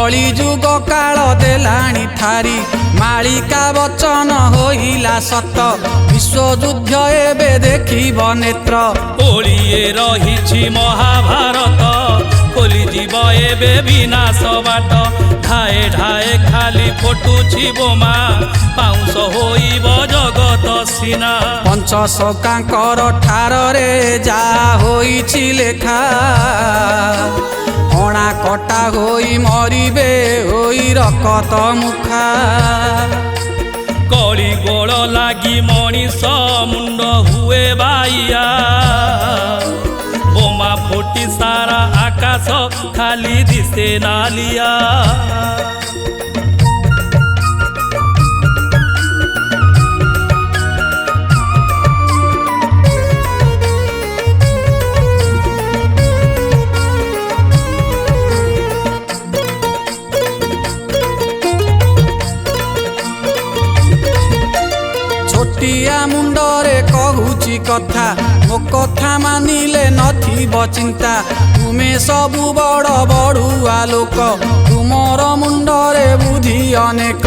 कली जुग काल देलाणी ठारी मालिका वचन होइला सत विश्वयुद्ध एबे देखिब नेत्र ओलिए रहिछि महाभारत खोली जीव एबे विनाश बाट ढाए ढाए खाली फुटुछि बोमा पाउंस होइब जगत सीना पंचशकांकर ठारे जा होइछि लेखा हणा कटा होई मरिबे होई रकत मुखा कली गोल लागी मनीष मुंड हुए बाइया बोमा फुटी सारा आकाश खाली दिसे नालिया छोटिया मुंडरे कहूची कथा मो कथा मानिले नथिब चिंता तुमे सबु बड़ बड़ुआ लोक तुमर मुंडरे बुद्धि अनेक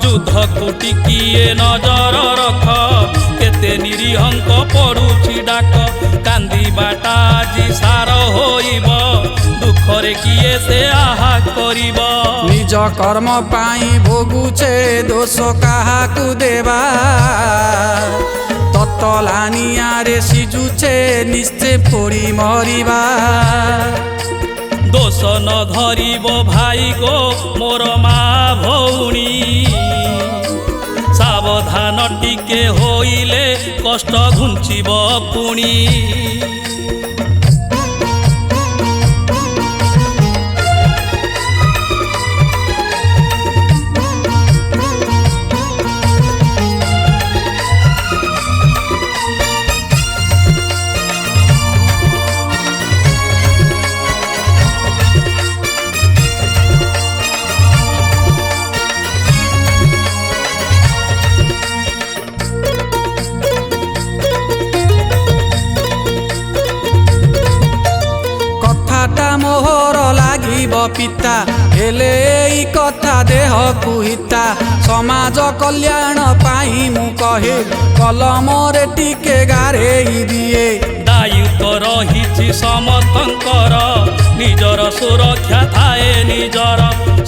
युद्ध कुटी किए नजर रख केते निरीहंक पड़ुछि डाक कांदी बाटा आज सार होइब दुखरे किए से आहा करिब निज कर्म पाई भोगुछे दोष काहाकु देवा ततलानिया रे सिजुछे निश्चय पोड़ी मरिबा दोष न धरिब भाई गो मोर मा भौणी सावधान टिके होइले कष्ट घुंचिब पुणी मोहर लागिब पिता हेले एई कथा देह कुहिता समाज कल्याण पाई मु कहे कलम रे टिके गारेई दिए दायित्व रहिछि समतंकर निजर सुरक्षा थाए निजर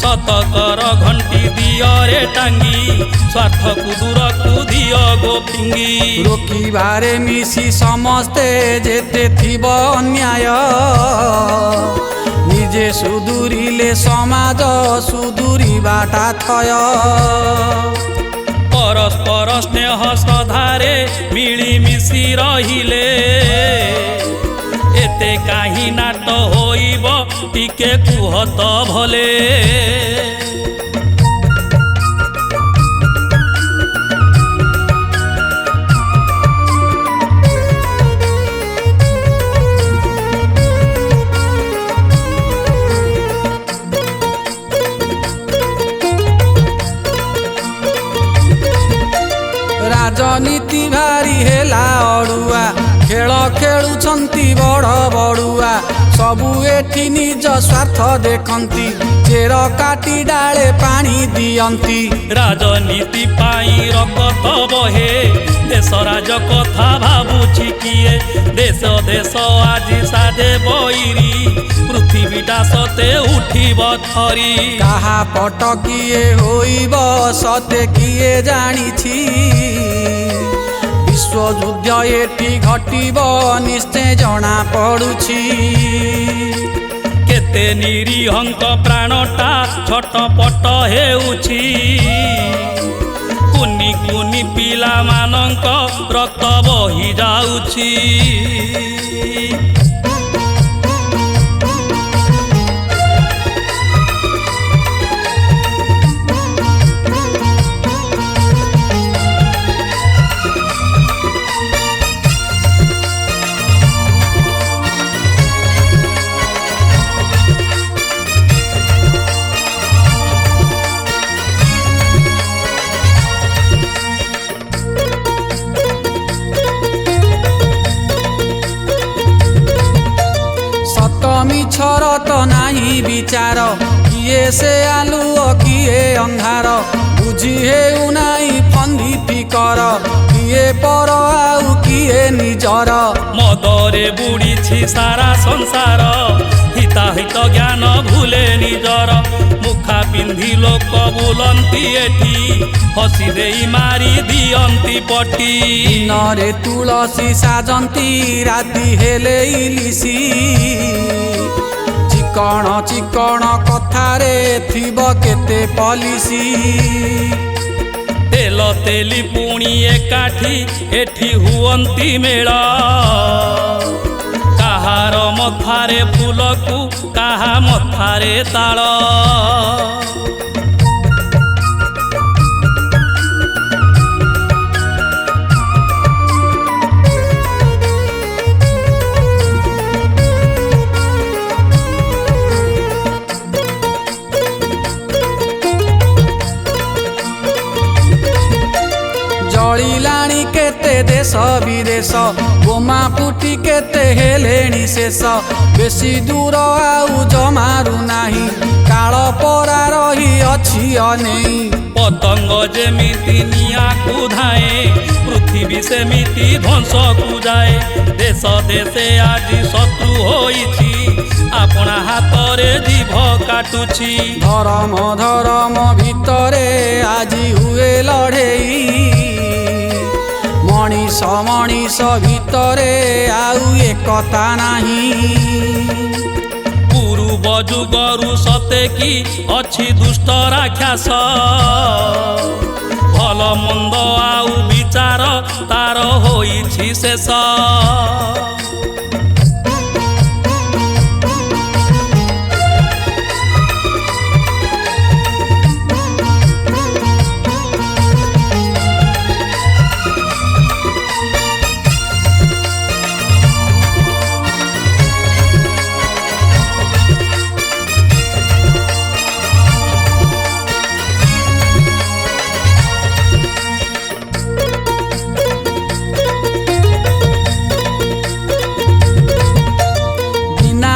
सतकर घंटी दियरे टांगी स्वार्थ को दूर को दिय गो फिंगी रोकिबारे मिसी समस्ते जेते थिब अन्याय निजे सुदूरिले समाज सुदूरिबाटा थय परस्पर स्नेह श्रद्धारे मिली मिसी रहिले एते काहि नाट होइब टिके कुहत भले राजनीति भारी हेला अड़ुआ खेल खेलुछंती बड़ बड़ुआ सबु एठी निज स्वार्थ देखंती चेर काटी डाले पानी दियंती राजनीति पाई रकत बहे देश राज कथा भाबुछि किए देश देश आज साधे बैरी पृथ्वीटा सते उठिब थरी काहा पट किए होइब सते किए जानिछि विश्वयुद्ध एठी घटिब निश्चय जना पड़ुछि केते निरीहंक प्राणटा छटपट हेउछि कुनी कुनी पिला मानंक रक्त बहि जाउछि मिछर तो नाही विचार କିଏ ସେ ଆଲୁଅ କିଏ ଅନ୍ଧାର ବୁଝି ହେଉନାହିଁ ଫନ୍ଦି ଫିକର କିଏ ପର ଆଉ କିଏ ନିଜର ମଦରେ ବୁଡ଼ିଛି ସାରା ସଂସାର ହିତାହିତ ଜ୍ଞାନ ଭୁଲେ ନିଜର ମୁଖା ପିନ୍ଧି ଲୋକ ବୁଲନ୍ତି ଏଠି ହସି ଦେଇ ମାରି ଦିଅନ୍ତି ପଟି ଦିନରେ ତୁଳସୀ ସାଜନ୍ତି ରାତି ହେଲେ ଇଲିସି ଚିକଣ ଚିକଣ କଥାରେ ଥିବ କେତେ ପଲିସି ତେଲ ତେଲି ପୁଣି ଏକାଠି ଏଠି ହୁଅନ୍ତି ମେଳ କାହାର ମଥାରେ ଫୁଲକୁ କାହା ମଥାରେ ତାଳ ଜଳିଲାଣି କେତେ ଦେଶ ବିଦେଶ ବୋମା ଫୁଟି କେତେ ହେଲେଣି ଶେଷ ବେଶୀ ଦୂର ଆଉ ଜମାରୁ ନାହିଁ କାଳ ପରା ରହି ଅଛି ଅନେଇ ପତଙ୍ଗ ଯେମିତି ନିଆଁକୁ ଧାଏ ପୃଥିବୀ ସେମିତି ଧ୍ୱଂସକୁ ଯାଏ ଦେଶ ଦେଶେ ଆଜି ଶତ୍ରୁ ହୋଇଛି ଆପଣା ହାତରେ ଜିଭ କାଟୁଛି ଧରମ ଧରମ ଭିତରେ ଆଜି ହୁଏ ଲଢ଼େଇ ମଣିଷ ମଣିଷ ଭିତରେ ଆଉ ଏକତା ନାହିଁ ପୂର୍ବ ଯୁଗରୁ ସତେ କି ଅଛି ଦୁଷ୍ଟ ରାକ୍ଷସ ଭଲ ମନ୍ଦ ଆଉ ବିଚାର ତାର ହୋଇଛି ଶେଷ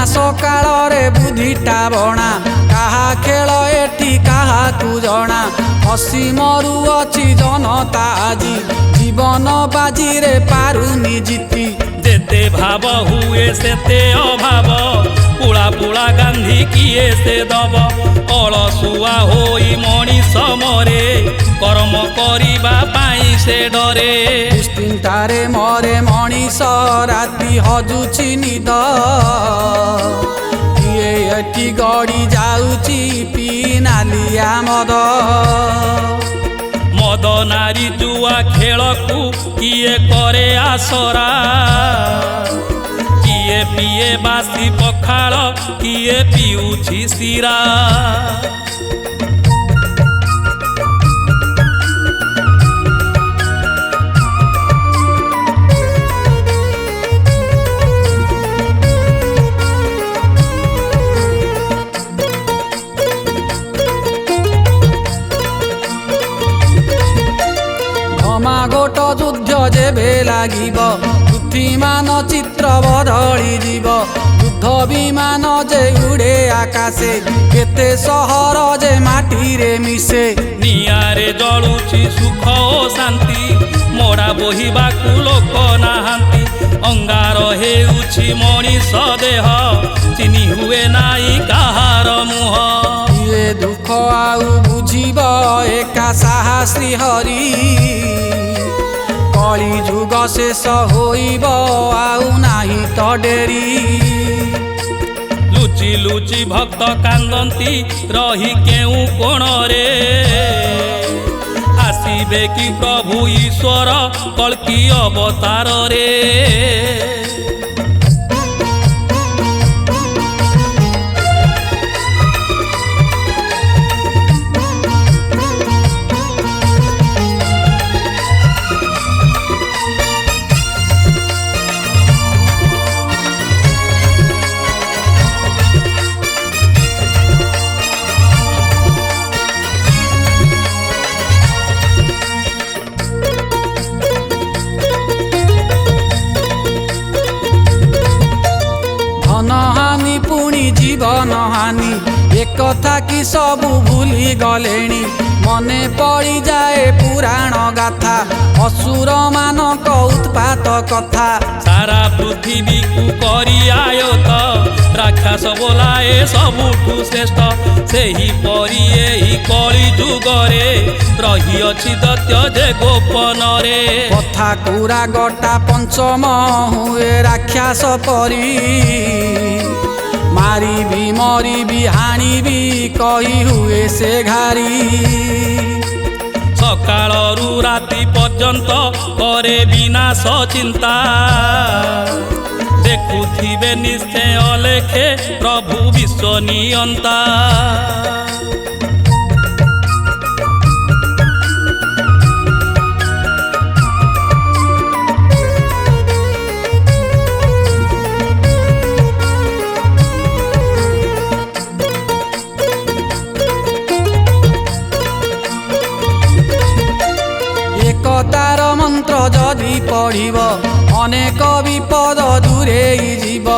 ସକାଳରେ ବୁଦ୍ଧିଟା ବଣା କାହା ଖେଳ ଏଠି କାହାକୁ ଜଣା ହସି ମରୁଅଛି ଜନତା ଆଜି ଜୀବନ ବାଜିରେ ପାରୁନି ଜିତି ଯେତେ ଭାବ ହୁଏ ସେତେ ଅଭାବ ପୁଳା ପୁଳା ଗାନ୍ଧୀ କିଏ ସେ ଦବ ଅଳସୁଆ ହୋଇ ମଣିଷ ମରେ କର୍ମ କରିବା ପାଇଁ ସେ ଡରେ ଦୁଶ୍ଚିନ୍ତାରେ ମରେ ମଣିଷ ରାତି ହଜୁଛି ନିଦ କିଏ ଏଠି ଗଡ଼ି ଯାଉଛି ପିଇ ନାଲିଆ ମଦ ମଦ ନାରୀ ଜୁଆ ଖେଳକୁ କିଏ କରେ ଆସରା କିଏ ପିଏ ବାସି ପଖାଳ କିଏ ପିଉଛି ଶିରା ଗୋଟ ଯୁଦ୍ଧ ଯେବେ ଲାଗିବ ପୃଥିମାନ ଚିତ୍ର ବଦଳି ଯିବ ଯୁଦ୍ଧ ବିମାନ ଯେ ଉଡ଼େ ଆକାଶେ କେତେ ସହର ଯେ ମାଟିରେ ମିଶେ ନିଆଁରେ ଜଳୁଛି ସୁଖ ଓ ଶାନ୍ତି ମୋଡ଼ା ବୋହିବାକୁ ଲୋକ ନାହାନ୍ତି ଅଙ୍ଗାର ହେଉଛି ମଣିଷ ଦେହ ଚିନି ହୁଏ ନାହିଁ କାହାର ମୁହଁ କିଏ ଦୁଃଖ ଆଉ ବୁଝିବ ଏକା ସାହା ଶ୍ରୀହରି କଳି ଯୁଗ ଶେଷ ହୋଇବ ଆଉ ନାହିଁ ତ ଡେରି ଲୁଚି ଲୁଚି ଭକ୍ତ କାନ୍ଦନ୍ତି ରହି କେଉଁ କୋଣରେ ଆସିବେ କି ପ୍ରଭୁ ଈଶ୍ୱର କଳ୍କି ଅବତାରରେ एकथा कि सबु भूली गलेणी मने पड़ी जाए पुराण गाथा असुर मानक उत्पात कथा सारा पृथ्वी को करी आयत राक्षस बोलाए सबुठु श्रेष्ठ सेही परी एही कली जुगरे रहिअछि दत्य जे गोपन रे कथा कुरा गटा पंचम हुए राक्षस परी मारिबी मरिबी हाणिबी कही हुए से घारी सकाळरू राति पर्यंत करे विनाश चिंता देखुथिबे निश्चय लेखे प्रभु विश्व नियंता एकतार मंत्र जदि पढ़िब अनेक विपद दूरेई जीव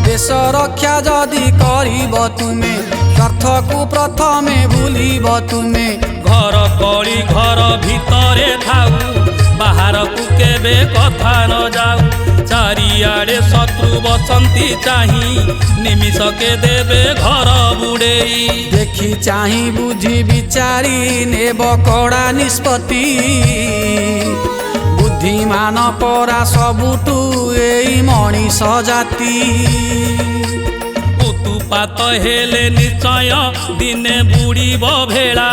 देश रक्षा जदि करिब तुमे स्वार्थ को प्रथमे भूलिब तुमे घर कली घर भितरे थाऊ बाहर को केबे कथा न जाऊ चारिआडे शत्रु बसंती चाही निमिषके देबे घर बुड़ेई देखि चाही बुझी विचारी नेब कड़ा निष्पत्ति बुद्धिमान परा सबुठु एई मणिष जाति उत्पात हेले निश्चय दिने बुड़ीब भेड़ा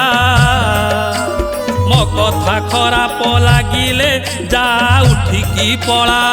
मो कथा खराप लागिले जा उठिकी पळा।